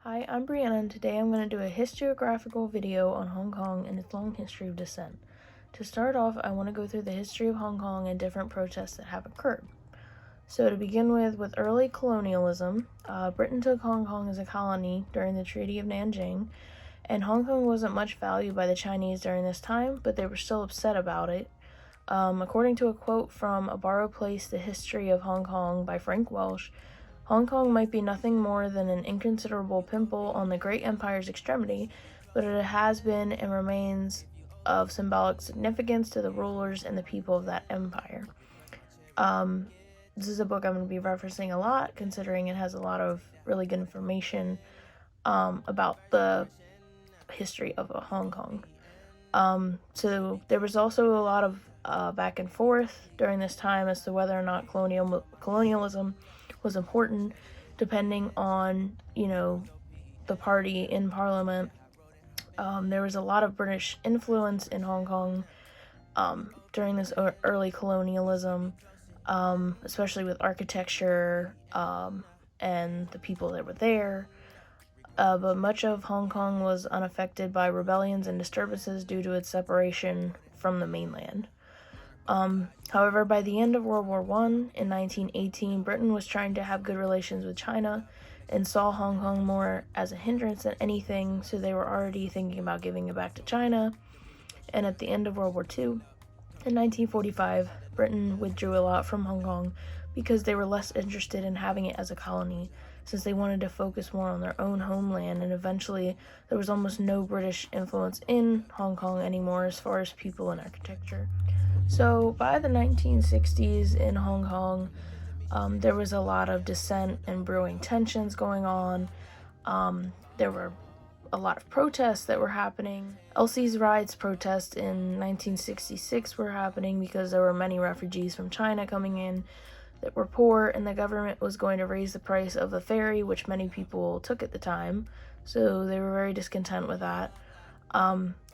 Hi, I'm Brianna, and today I'm going to do a historiographical video on Hong Kong and its long history of dissent. To start off, I want to go through the history of Hong Kong and different protests that have occurred. So to begin with early colonialism, Britain took Hong Kong as a colony during the Treaty of Nanjing, and Hong Kong wasn't much valued by the Chinese during this time, but they were still upset about it. According to a quote from A Borrowed Place, The History of Hong Kong by Frank Welsh, Hong Kong might be nothing more than an inconsiderable pimple on the great empire's extremity, but it has been and remains of symbolic significance to the rulers and the people of that empire. This is a book I'm going to be referencing a lot, considering it has a lot of really good information about the history of Hong Kong. So there was also a lot of back and forth during this time as to whether or not colonialism was important, depending on, the party in parliament. There was a lot of British influence in Hong Kong during this early colonialism, especially with architecture and the people that were there. But much of Hong Kong was unaffected by rebellions and disturbances due to its separation from the mainland. However, by the end of World War I, in 1918, Britain was trying to have good relations with China and saw Hong Kong more as a hindrance than anything, so they were already thinking about giving it back to China. And at the end of World War II, in 1945, Britain withdrew a lot from Hong Kong because they were less interested in having it as a colony, since they wanted to focus more on their own homeland, and eventually there was almost no British influence in Hong Kong anymore as far as people and architecture. So by the 1960s in Hong Kong, there was a lot of dissent and brewing tensions going on. There were a lot of protests that were happening. Elsie's Rides protests in 1966 were happening because there were many refugees from China coming in that were poor, and the government was going to raise the price of the ferry, which many people took at the time, so they were very discontent with that.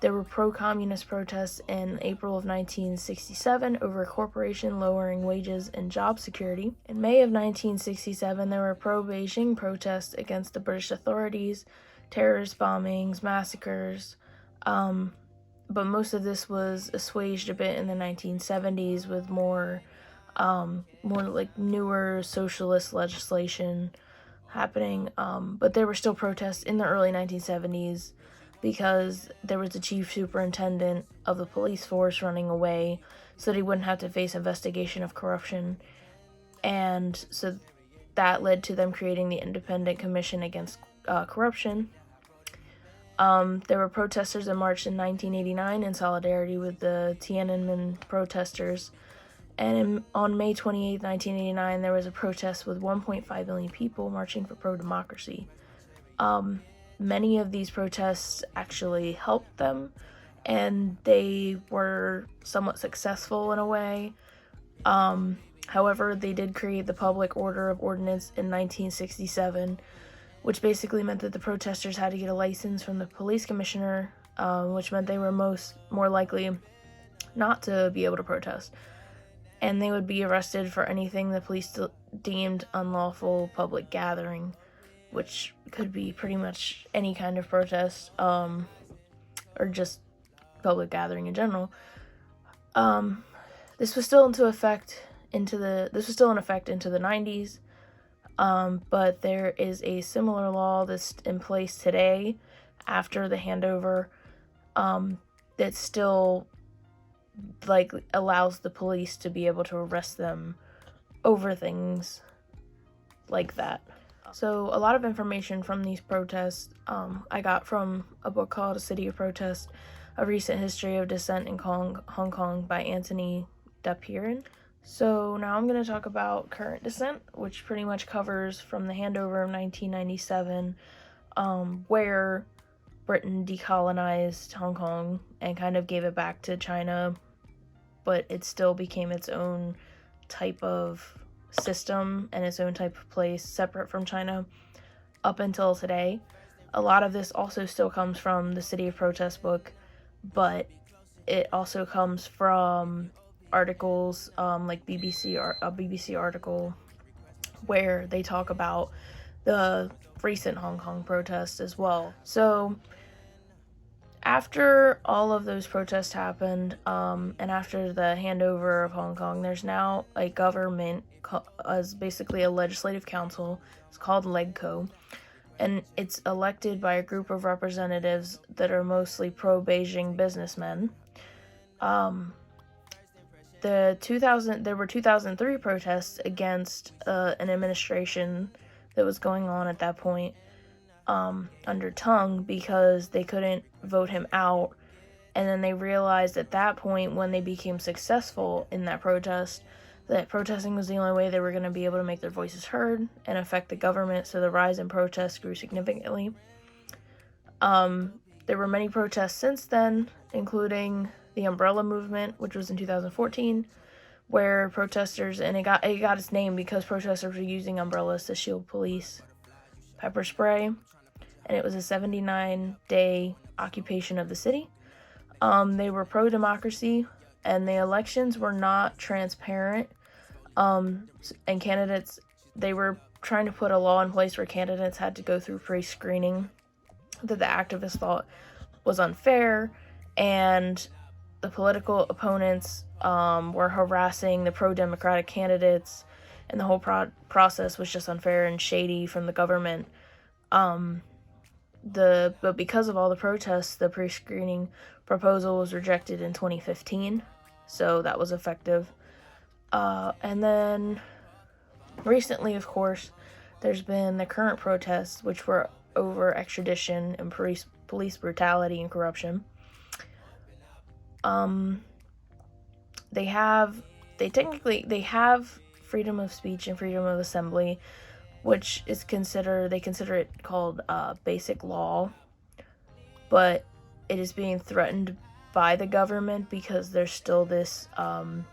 There were pro-communist protests in April of 1967 over a corporation lowering wages and job security. In May of 1967, there were pro-Beijing protests against the British authorities, terrorist bombings, massacres, but most of this was assuaged a bit in the 1970s with more like newer socialist legislation happening, but there were still protests in the early 1970s because there was the chief superintendent of the police force running away so that he wouldn't have to face investigation of corruption, and so that led to them creating the Independent Commission Against Corruption. There were protesters that marched in 1989 in solidarity with the Tiananmen protesters, and on May 28, 1989, there was a protest with 1.5 million people marching for pro-democracy. Many of these protests actually helped them, and they were somewhat successful in a way. However, they did create the Public Order of Ordinance in 1967, which basically meant that the protesters had to get a license from the police commissioner, which meant they were more likely not to be able to protest, and they would be arrested for anything the police deemed unlawful public gathering, which could be pretty much any kind of protest, or just public gathering in general. This was still in effect into the 90s, but there is a similar law that's in place today after the handover, that still allows the police to be able to arrest them over things like that. So a lot of information from these protests I got from a book called A City of Protest, A Recent History of Dissent in Hong Kong by Anthony Dapiran. So now I'm going to talk about current dissent, which pretty much covers from the handover of 1997, where Britain decolonized Hong Kong and kind of gave it back to China, but it still became its own type of system and its own type of place separate from China up until today. A lot of this also still comes from the City of Protest book, but it also comes from articles like a BBC article where they talk about the recent Hong Kong protests as well. So after all of those protests happened, and after the handover of Hong Kong, there's now a government as basically a legislative council. It's called LegCo, and it's elected by a group of representatives that are mostly pro-Beijing businessmen. There were 2003 protests against an administration that was going on at that point under Tung, because they couldn't vote him out. And then they realized at that point, when they became successful in that protest, that protesting was the only way they were going to be able to make their voices heard and affect the government. So the rise in protests grew significantly. There were many protests since then, including the Umbrella Movement, which was in 2014, where protesters, and it got its name because protesters were using umbrellas to shield police pepper spray, and it was a 79-day occupation of the city. They were pro-democracy, and the elections were not transparent, and candidates, they were trying to put a law in place where candidates had to go through pre-screening that the activists thought was unfair, and the political opponents were harassing the pro-democratic candidates, and the whole process was just unfair and shady from the government. But because of all the protests, the pre-screening proposal was rejected in 2015, so that was effective. And then recently, of course, there's been the current protests, which were over extradition and police brutality and corruption. They have freedom of speech and freedom of assembly, which is they consider it called basic law, but it is being threatened by the government because there's still this, the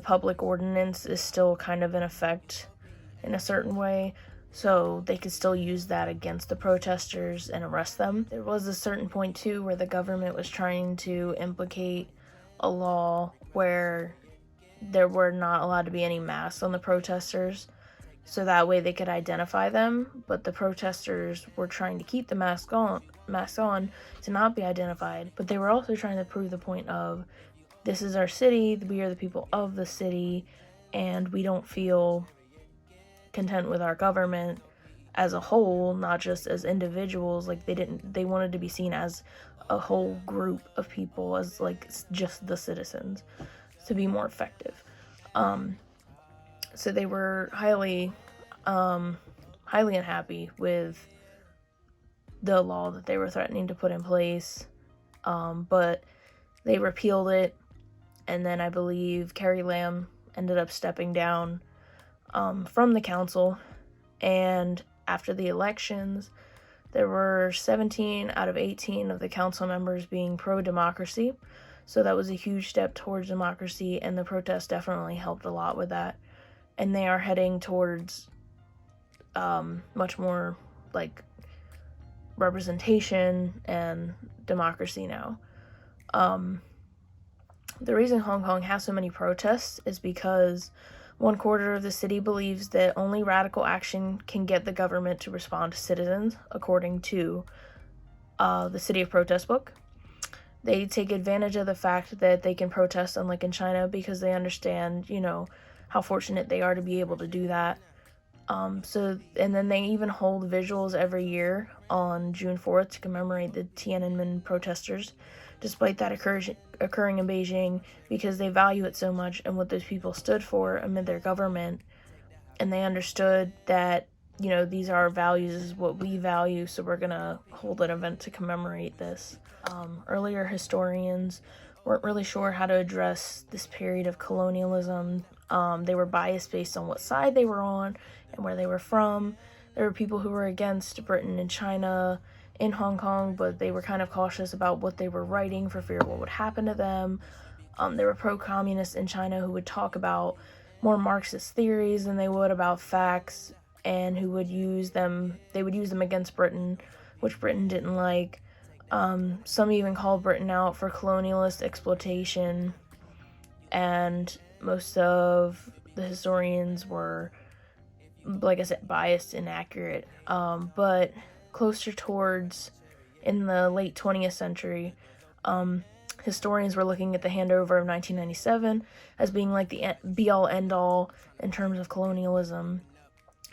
public ordinance is still kind of in effect in a certain way, so they could still use that against the protesters and arrest them. There was a certain point, too, where the government was trying to implicate a law where there were not allowed to be any masks on the protesters, so that way they could identify them, but the protesters were trying to keep the mask on to not be identified, but they were also trying to prove the point of, this is our city, we are the people of the city, and we don't feel content with our government as a whole, not just as individuals. They wanted to be seen as a whole group of people, as just the citizens, to be more effective. So they were highly unhappy with the law that they were threatening to put in place, but they repealed it, and then I believe Carrie Lam ended up stepping down from the council, and after the elections, there were 17 out of 18 of the council members being pro-democracy, so that was a huge step towards democracy, and the protest definitely helped a lot with that, and they are heading towards much more representation and democracy now. The reason Hong Kong has so many protests is because 1/4 of the city believes that only radical action can get the government to respond to citizens, according to the City of Protest book. They take advantage of the fact that they can protest, unlike in China, because they understand, how fortunate they are to be able to do that. And then they even hold visuals every year on June 4th to commemorate the Tiananmen protesters, despite that occurring in Beijing, because they value it so much and what those people stood for amid their government, and they understood that, these are our values, this is what we value, so we're gonna hold an event to commemorate this. Earlier historians weren't really sure how to address this period of colonialism. They were biased based on what side they were on and where they were from. There were people who were against Britain and China in Hong Kong, but they were kind of cautious about what they were writing for fear of what would happen to them. There were pro-communists in China who would talk about more Marxist theories than they would about facts, and who would use them against Britain, which Britain didn't like. Some even called Britain out for colonialist exploitation, and most of the historians were like I said, biased, inaccurate, but closer towards in the late 20th century, historians were looking at the handover of 1997 as being like the be-all end-all in terms of colonialism,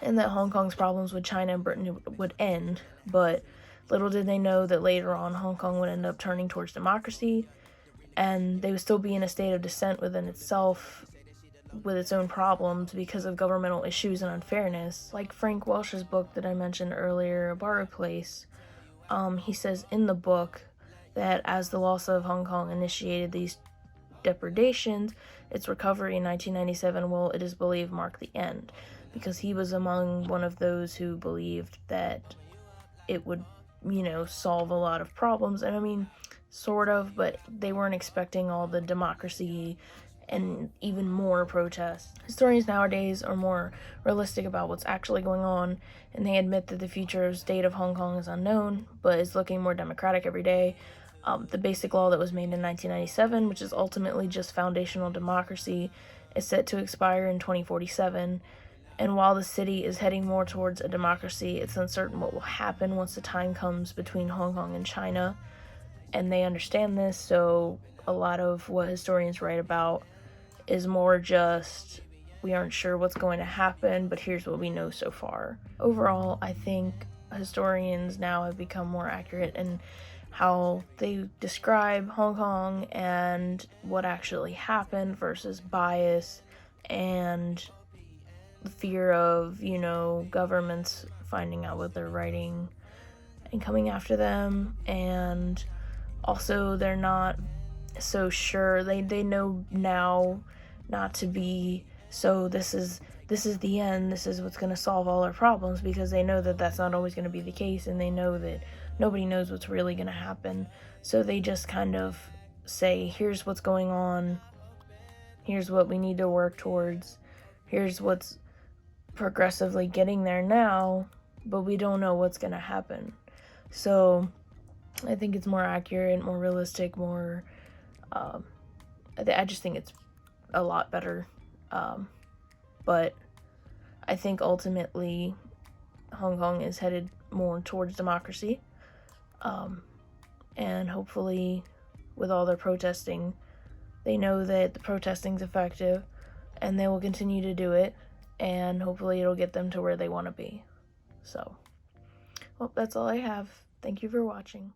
and that Hong Kong's problems with China and Britain would end. But little did they know that later on Hong Kong would end up turning towards democracy, and they would still be in a state of dissent within itself, with its own problems because of governmental issues and unfairness. Like Frank Welsh's book that I mentioned earlier, A Borrowed Place, he says in the book that as the loss of Hong Kong initiated these depredations, its recovery in 1997 will, it is believed, mark the end, because he was among one of those who believed that it would, solve a lot of problems. And I mean, sort of, but they weren't expecting all the democracy and even more protests. Historians nowadays are more realistic about what's actually going on, and they admit that the future state of Hong Kong is unknown, but is looking more democratic every day. The basic law that was made in 1997, which is ultimately just foundational democracy, is set to expire in 2047, and while the city is heading more towards a democracy, it's uncertain what will happen once the time comes between Hong Kong and China, and they understand this, so a lot of what historians write about is more just, we aren't sure what's going to happen, but here's what we know so far. Overall, I think historians now have become more accurate in how they describe Hong Kong and what actually happened versus bias and the fear of, governments finding out what they're writing and coming after them. And also they're not so sure, they know now not to be so this is the end, this is what's going to solve all our problems, because they know that that's not always going to be the case, and they know that nobody knows what's really going to happen. So they just kind of say, here's what's going on, here's what we need to work towards, here's what's progressively getting there now, but we don't know what's going to happen. So I think it's more accurate, more realistic, more I just think it's a lot better, but I think ultimately Hong Kong is headed more towards democracy, and hopefully with all their protesting, they know that the protesting's effective, and they will continue to do it, and hopefully it'll get them to where they want to be. So, well, that's all I have. Thank you for watching.